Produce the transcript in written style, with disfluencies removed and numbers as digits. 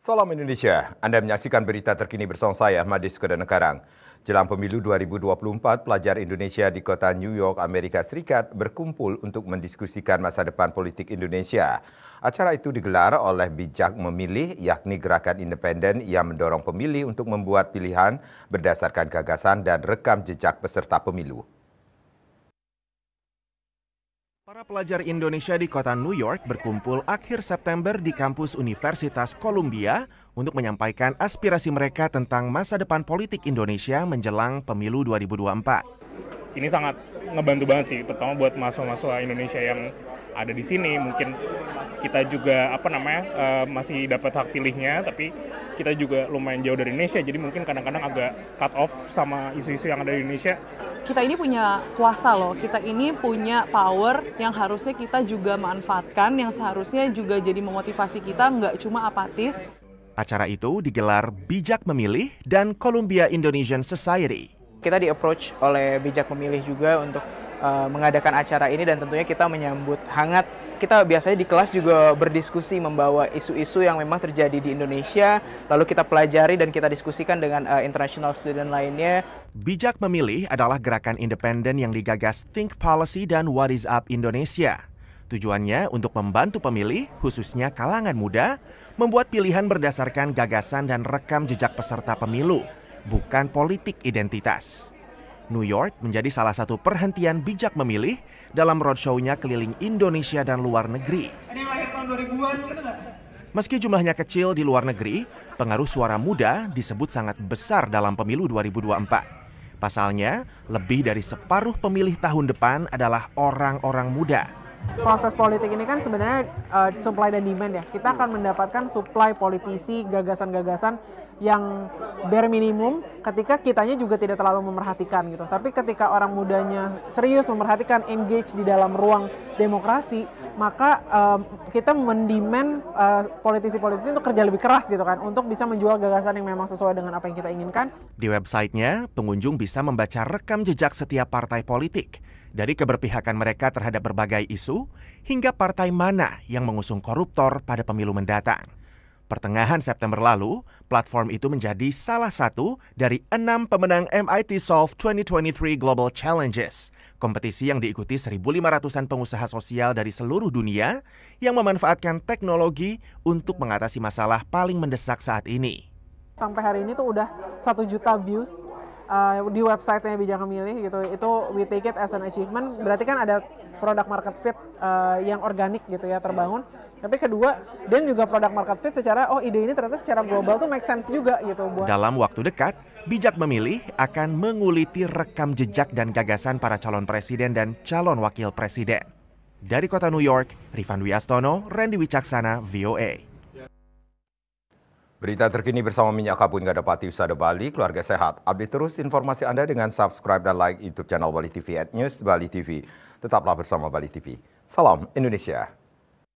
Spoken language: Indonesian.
Salam Indonesia, Anda menyaksikan berita terkini bersama saya, Ahmad Sukadanengkarang. Jelang pemilu 2024, pelajar Indonesia di kota New York, Amerika Serikat berkumpul untuk mendiskusikan masa depan politik Indonesia. Acara itu digelar oleh Bijak Memilih, yakni gerakan independen yang mendorong pemilih untuk membuat pilihan berdasarkan gagasan dan rekam jejak peserta pemilu. Para pelajar Indonesia di kota New York berkumpul akhir September di kampus Universitas Columbia untuk menyampaikan aspirasi mereka tentang masa depan politik Indonesia menjelang pemilu 2024. Ini sangat ngebantu banget sih, terutama buat mahasiswa-mahasiswa Indonesia yang ada di sini. Mungkin kita juga masih dapat hak pilihnya, tapi kita juga lumayan jauh dari Indonesia, jadi mungkin kadang-kadang agak cut off sama isu-isu yang ada di Indonesia. Kita ini punya kuasa loh, kita ini punya power yang harusnya kita juga manfaatkan, yang seharusnya juga jadi memotivasi kita, nggak cuma apatis. Acara itu digelar Bijak Memilih dan Columbia Indonesian Society. Kita di-approach oleh Bijak Memilih juga untuk mengadakan acara ini, dan tentunya kita menyambut hangat. Kita biasanya di kelas juga berdiskusi membawa isu-isu yang memang terjadi di Indonesia, lalu kita pelajari dan kita diskusikan dengan international student lainnya. Bijak Memilih adalah gerakan independen yang digagas Think Policy dan What Is Up Indonesia. Tujuannya untuk membantu pemilih, khususnya kalangan muda, membuat pilihan berdasarkan gagasan dan rekam jejak peserta pemilu, bukan politik identitas. New York menjadi salah satu perhentian Bijak Memilih dalam roadshow-nya keliling Indonesia dan luar negeri. Ini lahir tahun 2000-an, gitu nggak? Meski jumlahnya kecil di luar negeri, pengaruh suara muda disebut sangat besar dalam pemilu 2024. Pasalnya, lebih dari separuh pemilih tahun depan adalah orang-orang muda. Proses politik ini kan sebenarnya supply dan demand ya. Kita akan mendapatkan supply politisi, gagasan-gagasan yang bare minimum ketika kitanya juga tidak terlalu memerhatikan gitu. Tapi ketika orang mudanya serius memerhatikan, engage di dalam ruang demokrasi, maka kita mendemand politisi-politisi untuk kerja lebih keras gitu kan, untuk bisa menjual gagasan yang memang sesuai dengan apa yang kita inginkan. Di websitenya, pengunjung bisa membaca rekam jejak setiap partai politik, dari keberpihakan mereka terhadap berbagai isu, hingga partai mana yang mengusung koruptor pada pemilu mendatang. Pertengahan September lalu, platform itu menjadi salah satu dari 6 pemenang MIT Solve 2023 Global Challenges, kompetisi yang diikuti 1.500-an pengusaha sosial dari seluruh dunia yang memanfaatkan teknologi untuk mengatasi masalah paling mendesak saat ini. Sampai hari ini tuh udah 1 juta views di websitenya Bijak Memilih gitu. Itu we take it as an achievement. Berarti kan ada product market fit yang organik gitu ya, terbangun. Tapi kedua, dan juga produk market fit secara, ide ini ternyata secara global tuh make sense juga gitu. Dalam waktu dekat, Bijak Memilih akan menguliti rekam jejak dan gagasan para calon presiden dan calon wakil presiden. Dari kota New York, Rifan Wiastono, Randy Wicaksana, VOA. Berita terkini bersama Minyak Kabun Gadapati Usada Bali, keluarga sehat. Update terus informasi Anda dengan subscribe dan like YouTube channel Bali TV @News Bali TV. Tetaplah bersama Bali TV. Salam Indonesia.